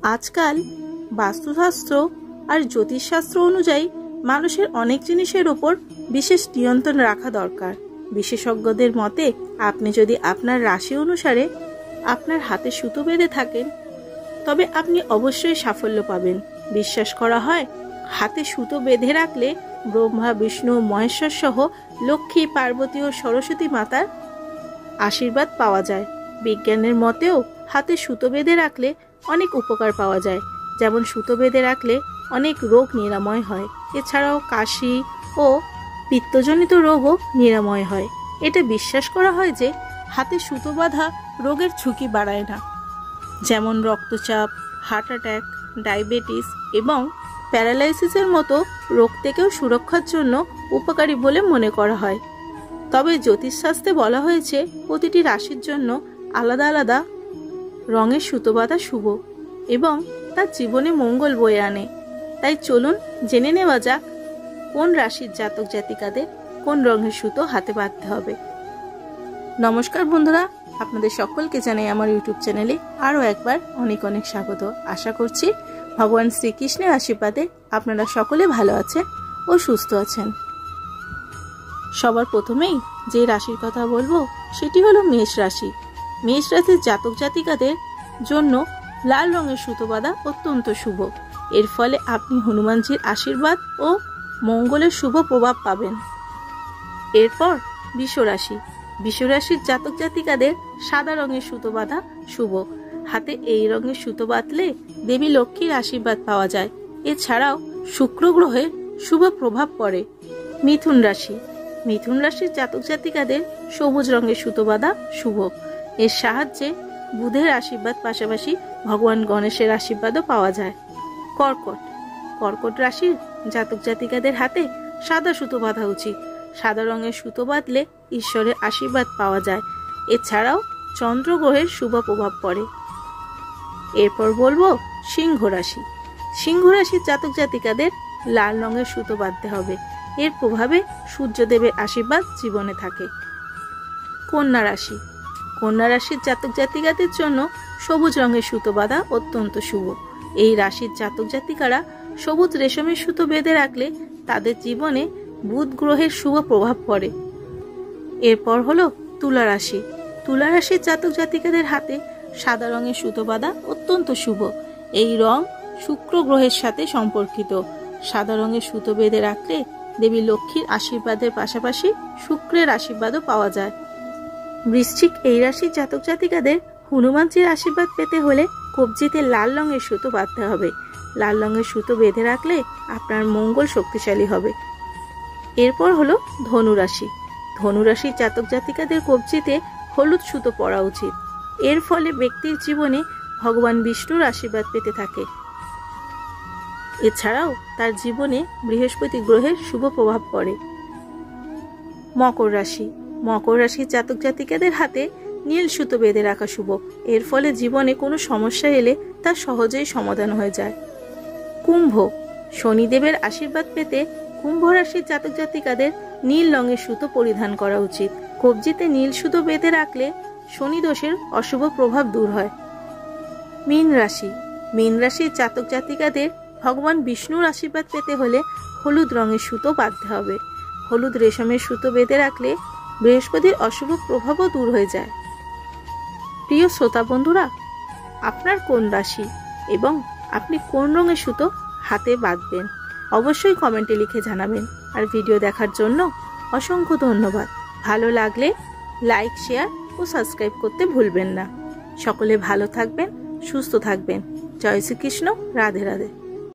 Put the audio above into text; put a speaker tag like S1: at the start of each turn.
S1: আজকাল বাস্তুশাস্ত্র আর জ্যোতিষশাস্ত্র অনুযায়ী মানুষের অনেক জিনিসের উপর বিশেষ নিয়ন্ত্রণ রাখা দরকার। বিশেষজ্ঞদের মতে আপনি যদি আপনার রাশি অনুসারে আপনার হাতে সুতো বেঁধে থাকেন তবে আপনি অবশ্যই সাফল্য পাবেন। বিশ্বাস করা হয় হাতে সুতো বেঁধে রাখলে ব্রহ্মা, বিষ্ণু, মহেশ্বর সহ লক্ষ্মী, পার্বতী ও সরস্বতী মাতার আশীর্বাদ পাওয়া যায়। বিজ্ঞানের মতেও হাতে সুতো বেঁধে রাখলে অনেক উপকার পাওয়া যায়, যেমন সুতো বেঁধে রাখলে অনেক রোগ নিরাময় হয়। এছাড়াও কাশি ও পিত্তজনিত রোগও নিরাময় হয়। এটা বিশ্বাস করা হয় যে হাতে সুতো বাঁধা রোগের ঝুঁকি বাড়ায় না, যেমন রক্তচাপ, হার্ট অ্যাটাক, ডায়াবেটিস এবং প্যারালাইসিসের মতো রোগ থেকেও সুরক্ষার জন্য উপকারী বলে মনে করা হয়। তবে জ্যোতিষশাস্ত্রে বলা হয়েছে প্রতিটি রাশির জন্য আলাদা আলাদা রঙের সুতো বাঁধা শুভ এবং তার জীবনে মঙ্গল বয়ে আনে। তাই চলুন জেনে নেওয়া যাক কোন রাশির জাতক জাতিকাদের কোন রঙের সুতো হাতে বাঁধতে হবে। নমস্কার বন্ধুরা, আপনাদের সকলকে জানাই আমার ইউটিউব চ্যানেলে আরও একবার অনেক অনেক স্বাগত। আশা করছি ভগবান শ্রীকৃষ্ণের আশীর্বাদে আপনারা সকলে ভালো আছেন ও সুস্থ আছেন। সবার প্রথমেই যে রাশির কথা বলবো সেটি হলো মেষ রাশি। মেষ রাশির জাতক জাতিকাদের জন্য লাল রঙের সুতো বাঁধা অত্যন্ত শুভ। এর ফলে আপনি হনুমানজির আশীর্বাদ ও মঙ্গলের শুভ প্রভাব পাবেন। এরপর বৃষ রাশি। বৃষ রাশির জাতক জাতিকাদের সাদা রঙের সুতো বাঁধা শুভ। হাতে এই রঙের সুতো বাঁধলে দেবী লক্ষ্মীর আশীর্বাদ পাওয়া যায়। এছাড়াও শুক্র গ্রহের শুভ প্রভাব পড়ে। মিথুন রাশি। মিথুন রাশির জাতক জাতিকাদের সবুজ রঙের সুতো বাঁধা শুভ। এর সাহায্যে বুধের আশীর্বাদ পাশাপাশি ভগবান গণেশের আশীর্বাদও পাওয়া যায়। কর্কট। কর্কট রাশির জাতক জাতিকাদের হাতে সাদা সুতো বাঁধা উচিত। সাদা রঙের সুতো বাঁধলে ঈশ্বরের আশীর্বাদ পাওয়া যায়। এছাড়াও চন্দ্র গ্রহের শুভ প্রভাব পড়ে। এরপর বলবো সিংহ রাশি। সিংহ রাশির জাতক জাতিকাদের লাল রঙের সুতো বাঁধতে হবে। এর প্রভাবে সূর্যদেবের আশীর্বাদ জীবনে থাকে। কন্যা রাশি। কন্যা রাশির জাতক জাতিকাদের জন্য সবুজ রঙের সুতো বাঁধা অত্যন্ত শুভ। এই রাশির জাতক জাতিকারা সবুজ রেশমের সুতো বেঁধে রাখলে তাদের জীবনে বুধ গ্রহের শুভ প্রভাব পড়ে। এরপর হলো তুলা রাশি। তুলা রাশির জাতক জাতিকাদের হাতে সাদা রঙের সুতো বাঁধা অত্যন্ত শুভ। এই রং শুক্র গ্রহের সাথে সম্পর্কিত। সাদা রঙের সুতো বেঁধে রাখলে দেবী লক্ষ্মীর আশীর্বাদের পাশাপাশি শুক্রের আশীর্বাদও পাওয়া যায়। বৃশ্চিক। এই রাশির জাতক জাতিকাদের হনুমানজির আশীর্বাদ পেতে হলে কবজিতে লাল রঙের সুতো বাঁধতে হবে। লাল রঙের সুতো বেঁধে রাখলে আপনার মঙ্গল শক্তিশালী হবে। এরপর হলো ধনু রাশি। ধনু রাশির জাতক জাতিকাদের কবজিতে হলুদ সুতো পরা উচিত। এর ফলে ব্যক্তির জীবনে ভগবান বিষ্ণুর আশীর্বাদ পেতে থাকে। এছাড়াও তার জীবনে বৃহস্পতি গ্রহের শুভ প্রভাব পড়ে। মকর রাশি। মকর রাশির জাতক জাতিকাদের হাতে নীল সুতো বেঁধে রাখা শুভ। এর ফলে জীবনে কোনো সমস্যা এলে তা সহজেই সমাধান হয়ে যায়। কুম্ভ। শনিদেবের আশীর্বাদ পেতে কুম্ভ রাশির জাতক জাতিকাদের নীল রঙের সুতো পরিধান করা উচিত। কবজিতে নীল সুতো বেঁধে রাখলে শনি দোষের অশুভ প্রভাব দূর হয়। মীন রাশি। মীন রাশির জাতক জাতিকাদের ভগবান বিষ্ণুর আশীর্বাদ পেতে হলে হলুদ রঙের সুতো বাঁধতে হবে। হলুদ রেশমের সুতো বেঁধে রাখলে বৃহস্পতির অশুভ প্রভাবও দূর হয়ে যায়। প্রিয় শ্রোতা বন্ধুরা, আপনার কোন রাশি এবং আপনি কোন রঙের সুতো হাতে বাঁধবেন অবশ্যই কমেন্টে লিখে জানাবেন। আর ভিডিও দেখার জন্য অসংখ্য ধন্যবাদ। ভালো লাগলে লাইক, শেয়ার ও সাবস্ক্রাইব করতে ভুলবেন না। সকলে ভালো থাকবেন, সুস্থ থাকবেন। জয় শ্রীকৃষ্ণ। রাধে রাধে।